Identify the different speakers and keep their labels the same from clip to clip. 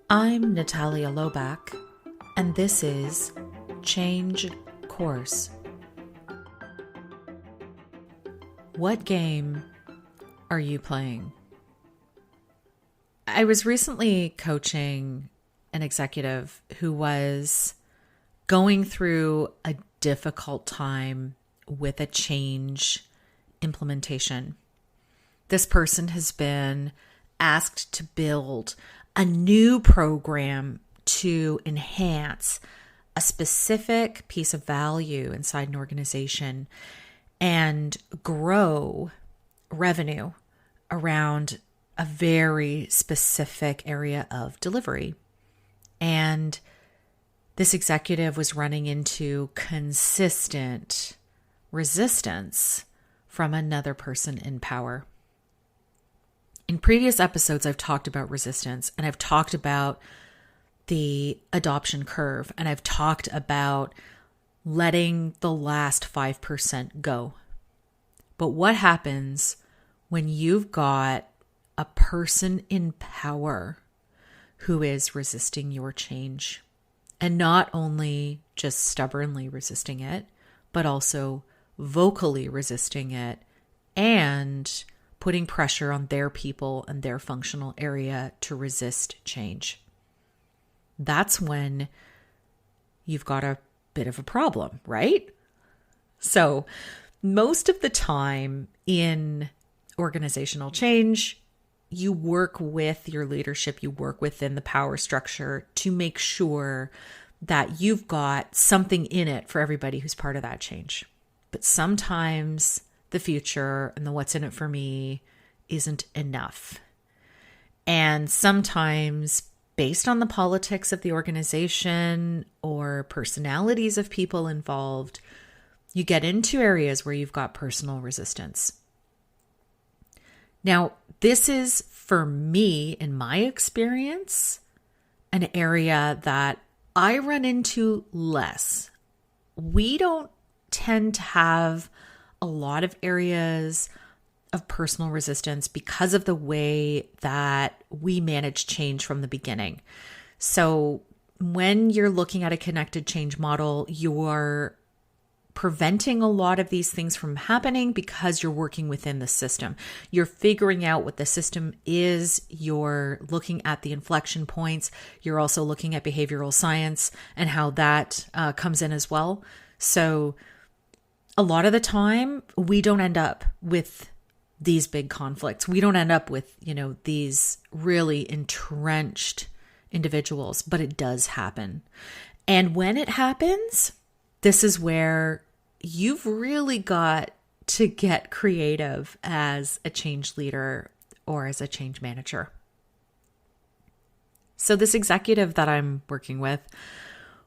Speaker 1: I'm Natalia Lobach, and this is Change Course. What game are you playing? I was recently coaching an executive who was going through a difficult time with a change implementation. This person has been asked to build a new program to enhance a specific piece of value inside an organization and grow revenue around a very specific area of delivery. And this executive was running into consistent resistance from another person in power. In previous episodes, I've talked about resistance, and I've talked about the adoption curve, and I've talked about letting the last 5% go. But what happens when you've got a person in power who is resisting your change? And not only just stubbornly resisting it, but also vocally resisting it and putting pressure on their people and their functional area to resist change. That's when you've got a bit of a problem, right? So most of the time in organizational change, you work with your leadership, you work within the power structure to make sure that you've got something in it for everybody who's part of that change. But sometimes the future and the what's in it for me isn't enough. And sometimes, based on the politics of the organization or personalities of people involved, you get into areas where you've got personal resistance. Now, this is, for me, in my experience, an area that I run into less. We don't tend to have a lot of areas of personal resistance because of the way that we manage change from the beginning. So when you're looking at a connected change model, you're preventing a lot of these things from happening because you're working within the system. You're figuring out what the system is. You're looking at the inflection points. You're also looking at behavioral science and how that comes in as well. So a lot of the time, we don't end up with these big conflicts. We don't end up with, these really entrenched individuals, but it does happen. And when it happens, this is where you've really got to get creative as a change leader or as a change manager. So this executive that I'm working with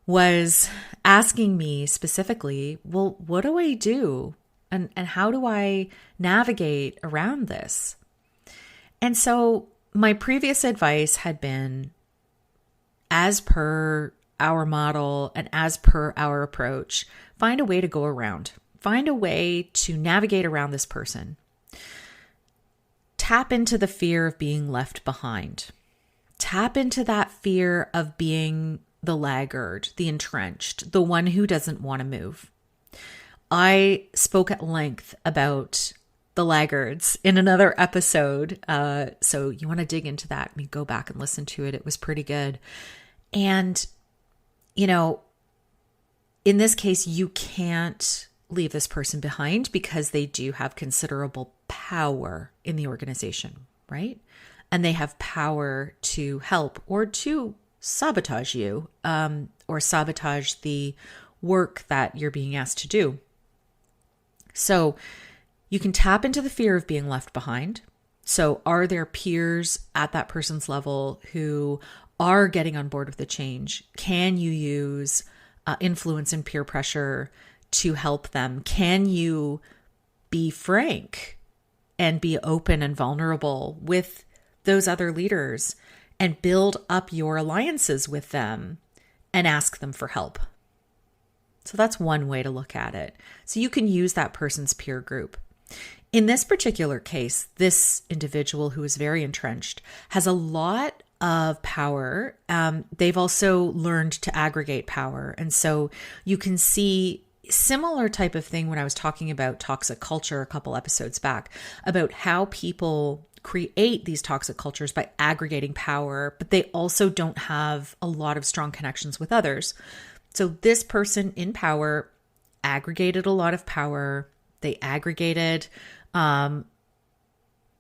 Speaker 1: was asking me specifically, well, what do I do? And how do I navigate around this? And so my previous advice had been, as per our model and as per our approach, find a way to go around. Find a way to navigate around this person. Tap into the fear of being left behind. Tap into that fear of being the laggard, the entrenched, the one who doesn't want to move. I spoke at length about the laggards in another episode. So you want to dig into that, go back and listen to it. It was pretty good. And, in this case, you can't leave this person behind because they do have considerable power in the organization, right? And they have power to help or to sabotage you, or sabotage the work that you're being asked to do. So you can tap into the fear of being left behind. So are there peers at that person's level who are getting on board with the change? Can you use influence and peer pressure to help them? Can you be frank and be open and vulnerable with those other leaders and build up your alliances with them and ask them for help? So that's one way to look at it. So you can use that person's peer group. In this particular case, this individual who is very entrenched has a lot of power, they've also learned to aggregate power. And so you can see similar type of thing when I was talking about toxic culture a couple episodes back, about how people create these toxic cultures by aggregating power, but they also don't have a lot of strong connections with others. So this person in power aggregated a lot of power. They aggregated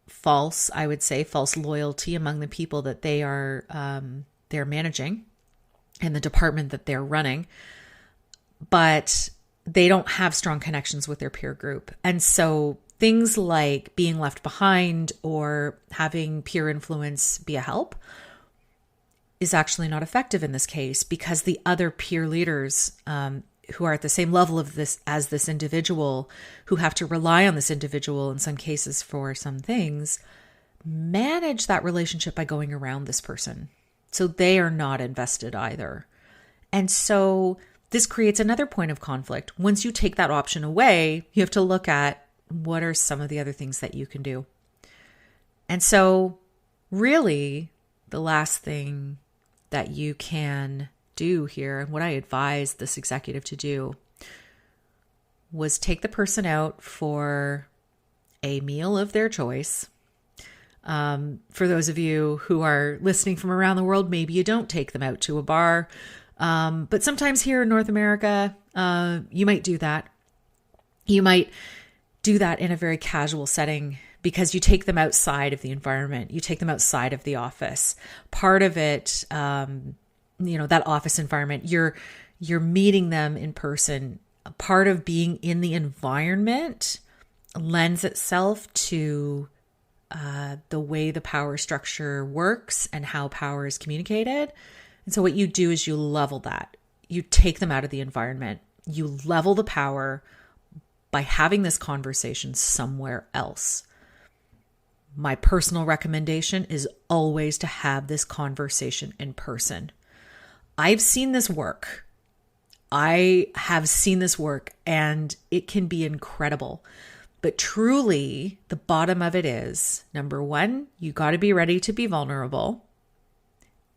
Speaker 1: false loyalty among the people that they're managing and the department that they're running, but they don't have strong connections with their peer group. And so things like being left behind or having peer influence be a help is actually not effective in this case, because the other peer leaders who are at the same level of this as this individual, who have to rely on this individual in some cases for some things, manage that relationship by going around this person. So they are not invested either. And so this creates another point of conflict. Once you take that option away, you have to look at what are some of the other things that you can do. And so really the last thing that you can do here, and what I advised this executive to do, was take the person out for a meal of their choice. For those of you who are listening from around the world, maybe you don't take them out to a bar. But sometimes here in North America, you might do that. You might do that in a very casual setting because you take them outside of the environment. You take them outside of the office. Part of it, that office environment, you're meeting them in person. Part of being in the environment lends itself to the way the power structure works and how power is communicated. And so what you do is you level that. You take them out of the environment. You level the power by having this conversation somewhere else. My personal recommendation is always to have this conversation in person. I've seen this work. I have seen this work, and it can be incredible. But truly, the bottom of it is, number one, you got to be ready to be vulnerable.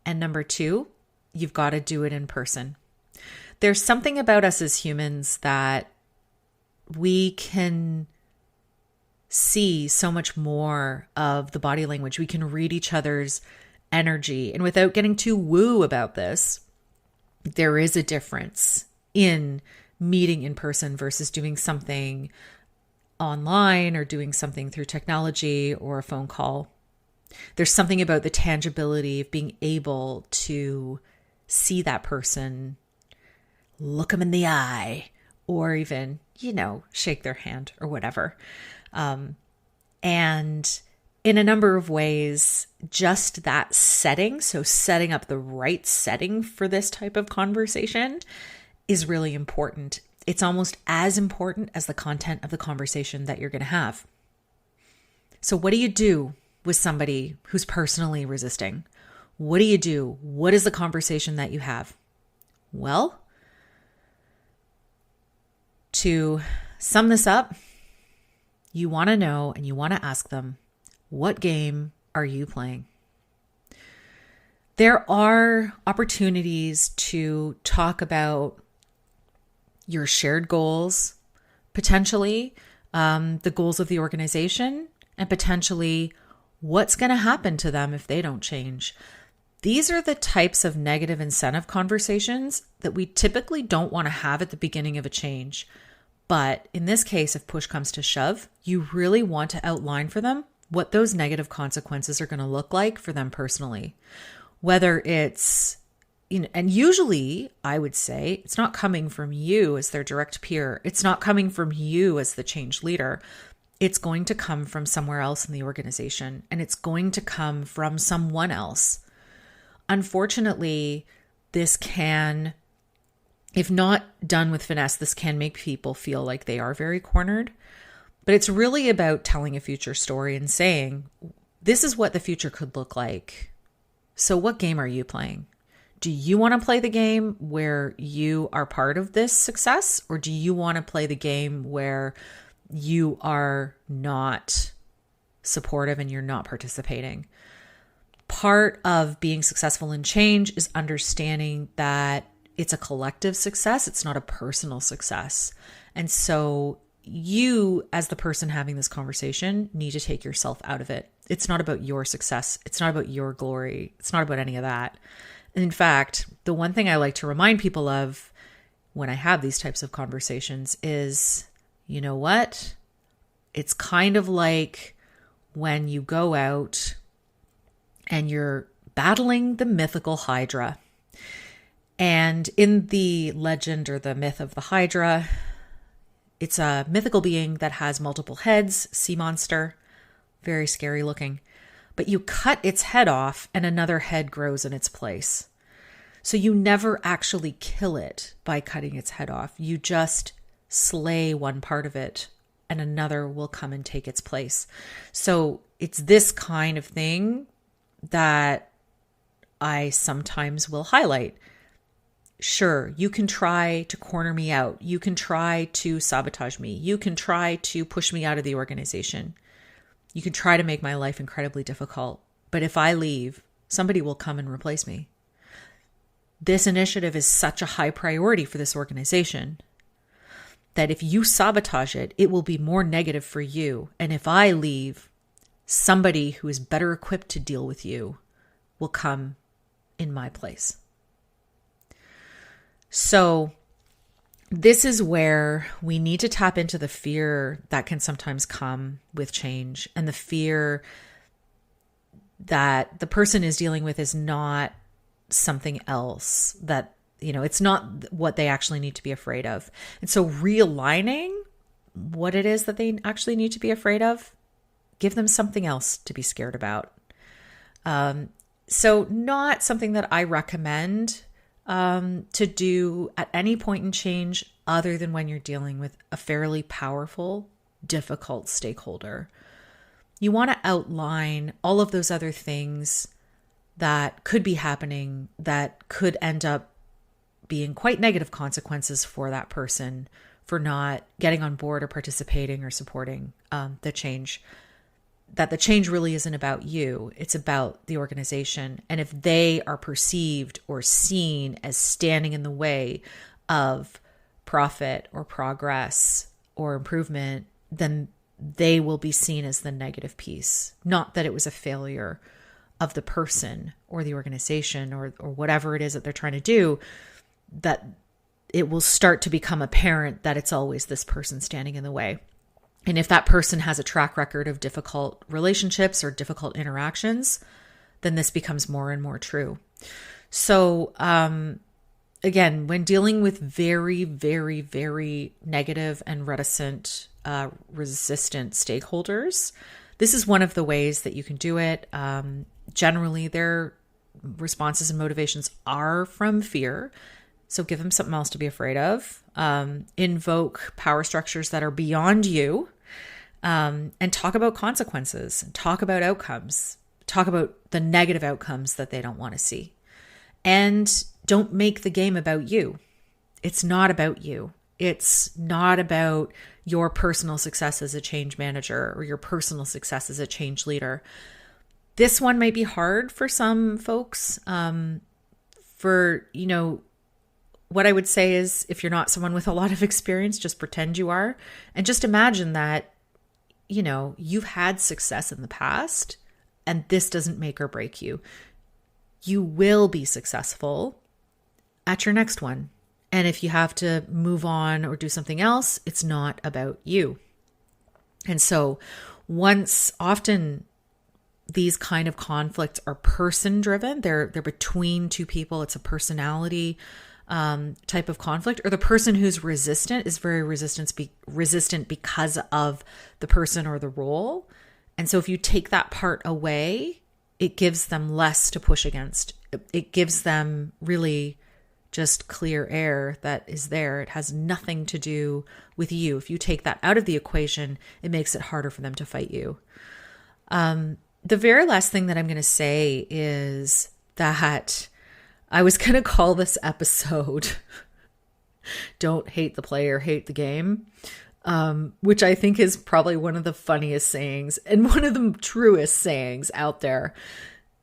Speaker 1: And number two, you've got to do it in person. There's something about us as humans that we can see so much more of the body language. We can read each other's energy. And without getting too woo about this, there is a difference in meeting in person versus doing something online or doing something through technology or a phone call. There's something about the tangibility of being able to see that person, look them in the eye, or even, shake their hand or whatever. And in a number of ways, just that setting, so setting up the right setting for this type of conversation, is really important. It's almost as important as the content of the conversation that you're going to have. So what do you do with somebody who's personally resisting? What do you do? What is the conversation that you have? Well, to sum this up, you want to know and you want to ask them, what game are you playing? There are opportunities to talk about your shared goals, potentially the goals of the organization, and potentially what's going to happen to them if they don't change. These are the types of negative incentive conversations that we typically don't want to have at the beginning of a change. But in this case, if push comes to shove, you really want to outline for them what those negative consequences are going to look like for them personally. Whether it's, and usually I would say it's not coming from you as their direct peer. It's not coming from you as the change leader. It's going to come from somewhere else in the organization, and it's going to come from someone else. Unfortunately, this can, if not done with finesse, this can make people feel like they are very cornered. But it's really about telling a future story and saying, this is what the future could look like. So what game are you playing? Do you want to play the game where you are part of this success? Or do you want to play the game where you are not supportive and you're not participating? part of being successful in change is understanding that it's a collective success. It's not a personal success. And so you, as the person having this conversation, need to take yourself out of it. It's not about your success. It's not about your glory. It's not about any of that. In fact, the one thing I like to remind people of when I have these types of conversations is, you know what? It's kind of like when you go out and you're battling the mythical Hydra. And in the legend or the myth of the Hydra, it's a mythical being that has multiple heads, sea monster, very scary looking. But you cut its head off and another head grows in its place. So you never actually kill it by cutting its head off. You just slay one part of it and another will come and take its place. So it's this kind of thing that I sometimes will highlight. Sure, you can try to corner me out. You can try to sabotage me. You can try to push me out of the organization. You can try to make my life incredibly difficult. But if I leave, somebody will come and replace me. This initiative is such a high priority for this organization that if you sabotage it, it will be more negative for you. And if I leave, somebody who is better equipped to deal with you will come in my place. So this is where we need to tap into the fear that can sometimes come with change, and the fear that the person is dealing with is not something else, that, you know, it's not what they actually need to be afraid of. And so realigning what it is that they actually need to be afraid of, give them something else to be scared about. So not something that I recommend to do at any point in change other than when you're dealing with a fairly powerful, difficult stakeholder. You want to outline all of those other things that could be happening that could end up being quite negative consequences for that person for not getting on board or participating or supporting the change. That the change really isn't about you, it's about the organization. And if they are perceived or seen as standing in the way of profit or progress or improvement, then they will be seen as the negative piece. Not that it was a failure of the person or the organization or whatever it is that they're trying to do, that it will start to become apparent that it's always this person standing in the way. And if that person has a track record of difficult relationships or difficult interactions, then this becomes more and more true. So, again, when dealing with very, very, very negative and reticent, resistant stakeholders, this is one of the ways that you can do it. Generally, their responses and motivations are from fear. So give them something else to be afraid of. Invoke power structures that are beyond you. And talk about consequences, talk about outcomes, talk about the negative outcomes that they don't want to see. And don't make the game about you. It's not about you. It's not about your personal success as a change manager or your personal success as a change leader. This one might be hard for some folks. What I would say is, if you're not someone with a lot of experience, just pretend you are. And just imagine that, you know, you've had success in the past and this doesn't make or break you. You will be successfs at your next one. And if you have to move on or do something else, it's not about you. And so often these kind of conflicts are person driven. They're between two people. It's a personality type of conflict, or the person who's resistant is very resistant because of the person or the role. And so if you take that part away, it gives them less to push against. It gives them really just clear air that is there. It has nothing to do with you. If you take that out of the equation, it makes it harder for them to fight you. The very last thing that I'm going to say is that I was going to call this episode Don't Hate the Player, Hate the Game, which I think is probably one of the funniest sayings and one of the truest sayings out there.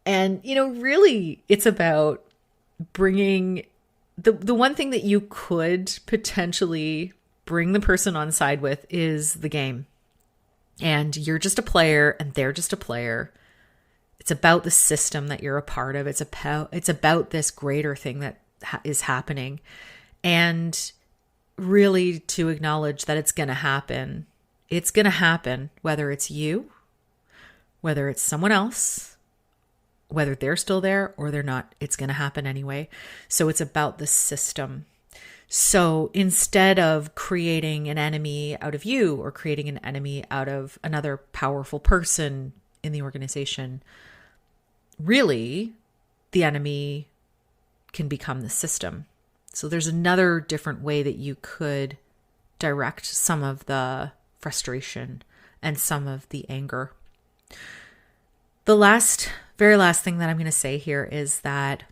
Speaker 1: And, really it's about bringing the one thing that you could potentially bring the person on side with is the game. And you're just a player and they're just a player. It's about the system that you're a part of. It's about this greater thing that is happening. And really to acknowledge that it's going to happen. It's going to happen, whether it's you, whether it's someone else, whether they're still there or they're not, it's going to happen anyway. So it's about the system. So instead of creating an enemy out of you or creating an enemy out of another powerful person in the organization, really the enemy can become the system. So there's another different way that you could direct some of the frustration and some of the anger. The very last thing that I'm going to say here is that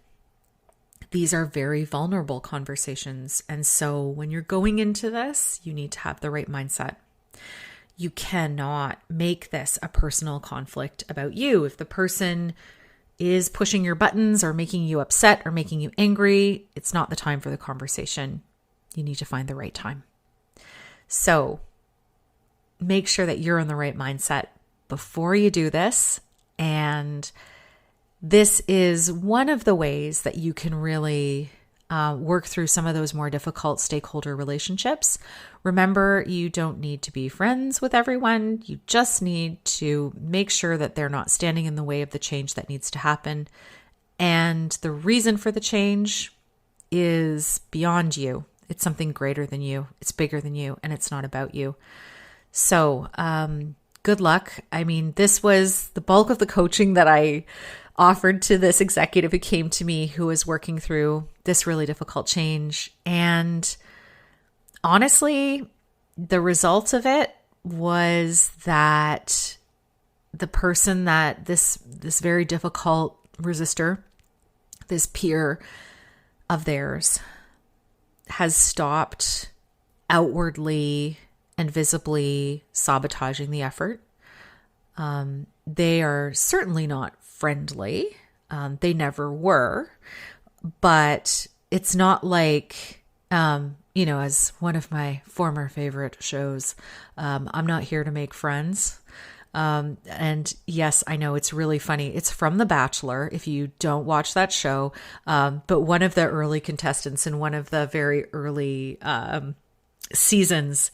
Speaker 1: these are very vulnerable conversations. And so when you're going into this, you need to have the right mindset. You cannot make this a personal conflict about you. If the person is pushing your buttons or making you upset or making you angry, it's not the time for the conversation. You need to find the right time. So make sure that you're in the right mindset before you do this. And this is one of the ways that you can really work through some of those more difficult stakeholder relationships. Remember, you don't need to be friends with everyone. You just need to make sure that they're not standing in the way of the change that needs to happen. And the reason for the change is beyond you. It's something greater than you. It's bigger than you, and it's not about you. So, good luck. I mean, this was the bulk of the coaching that I offered to this executive who came to me, who was working through this really difficult change. And honestly, the result of it was that the person that this very difficult resistor, this peer of theirs, has stopped outwardly and visibly sabotaging the effort. They are certainly not friendly. They never were, but it's not like, as one of my former favorite shows, I'm not here to make friends. And yes, I know it's really funny. It's from The Bachelor, if you don't watch that show. But one of the early contestants in one of the very early seasons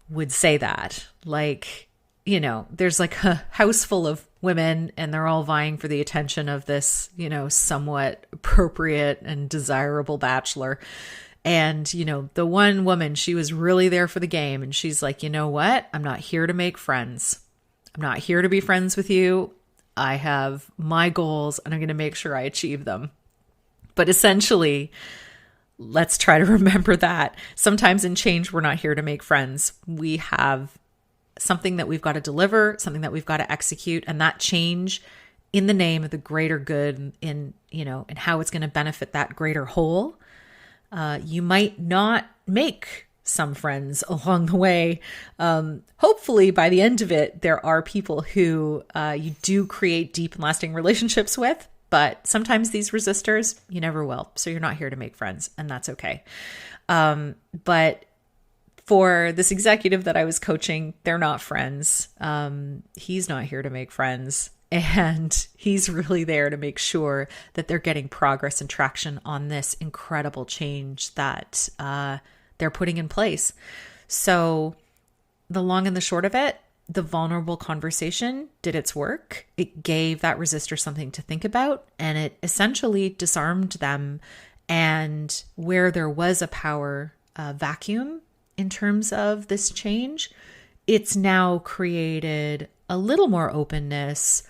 Speaker 1: would say that, like, there's like a house full of women and they're all vying for the attention of this, somewhat appropriate and desirable bachelor. And, the one woman, she was really there for the game. And she's like, you know what? I'm not here to make friends. I'm not here to be friends with you. I have my goals and I'm going to make sure I achieve them. But essentially, let's try to remember that sometimes in change, we're not here to make friends. We have something that we've got to deliver, something that we've got to execute, and that change in the name of the greater good and how it's going to benefit that greater whole. You might not make some friends along the way. Hopefully by the end of it, there are people who you do create deep and lasting relationships with, but sometimes these resistors, you never will. So you're not here to make friends, and that's okay. But for this executive that I was coaching, they're not friends. He's not here to make friends. And he's really there to make sure that they're getting progress and traction on this incredible change that they're putting in place. So the long and the short of it, the vulnerable conversation did its work. It gave that resistor something to think about, and it essentially disarmed them. And where there was a power vacuum in terms of this change, it's now created a little more openness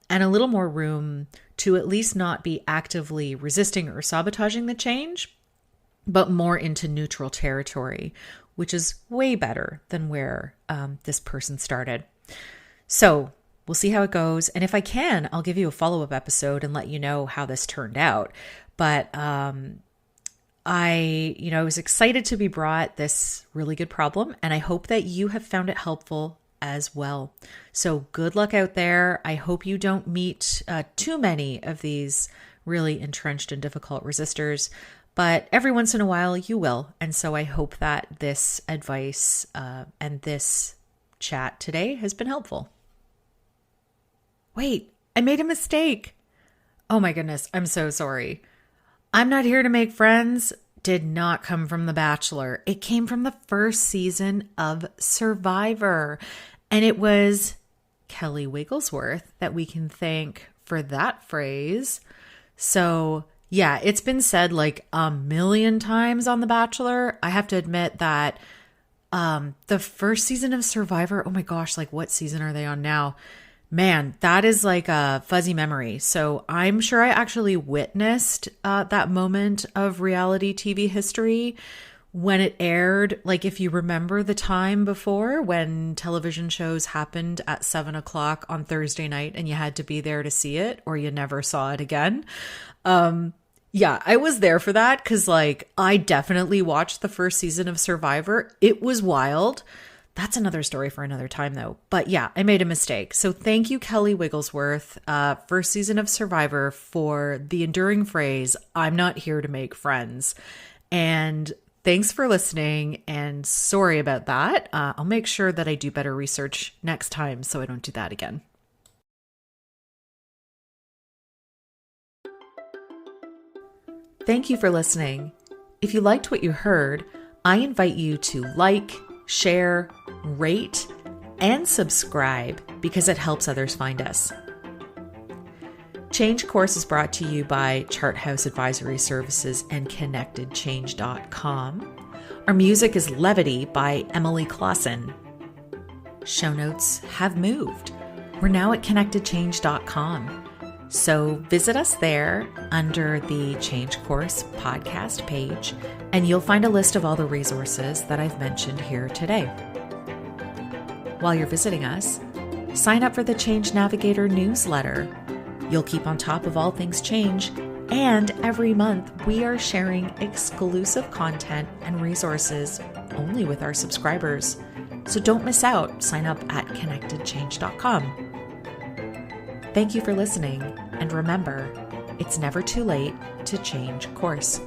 Speaker 1: and a little more room to at least not be actively resisting or sabotaging the change, but more into neutral territory, which is way better than where this person started. So we'll see how it goes. And if I can, I'll give you a follow-up episode and let you know how this turned out. But I was excited to be brought this really good problem, and I hope that you have found it helpful as well. So good luck out there. I hope you don't meet too many of these really entrenched and difficult resistors, but every once in a while you will. And so I hope that this advice and this chat today has been helpful. Wait, I made a mistake. Oh my goodness, I'm so sorry. I'm not here to make friends did not come from The Bachelor. It came from the first season of Survivor. And it was Kelly Wigglesworth that we can thank for that phrase. So yeah, it's been said like a million times on The Bachelor. I have to admit that the first season of Survivor, oh my gosh, like what season are they on now? Man, that is like a fuzzy memory. So I'm sure I actually witnessed that moment of reality TV history when it aired. Like if you remember the time before when television shows happened at 7:00 on Thursday night and you had to be there to see it or you never saw it again. Yeah, I was there for that because like I definitely watched the first season of Survivor. It was wild. That's another story for another time though. But yeah, I made a mistake. So thank you, Kelly Wigglesworth, first season of Survivor, for the enduring phrase, I'm not here to make friends. And thanks for listening, and sorry about that. I'll make sure that I do better research next time so I don't do that again. Thank you for listening. If you liked what you heard, I invite you to like, share, rate, and subscribe because it helps others find us. Change Course is brought to you by Charthouse Advisory Services and ConnectedChange.com. Our music is Levity by Emily Clausen. Show notes have moved. We're now at ConnectedChange.com. So visit us there under the Change Course podcast page, and you'll find a list of all the resources that I've mentioned here today. While you're visiting us, sign up for the Change Navigator newsletter. You'll keep on top of all things change, and every month we are sharing exclusive content and resources only with our subscribers. So don't miss out. Sign up at ConnectedChange.com. Thank you for listening, and remember, it's never too late to change course.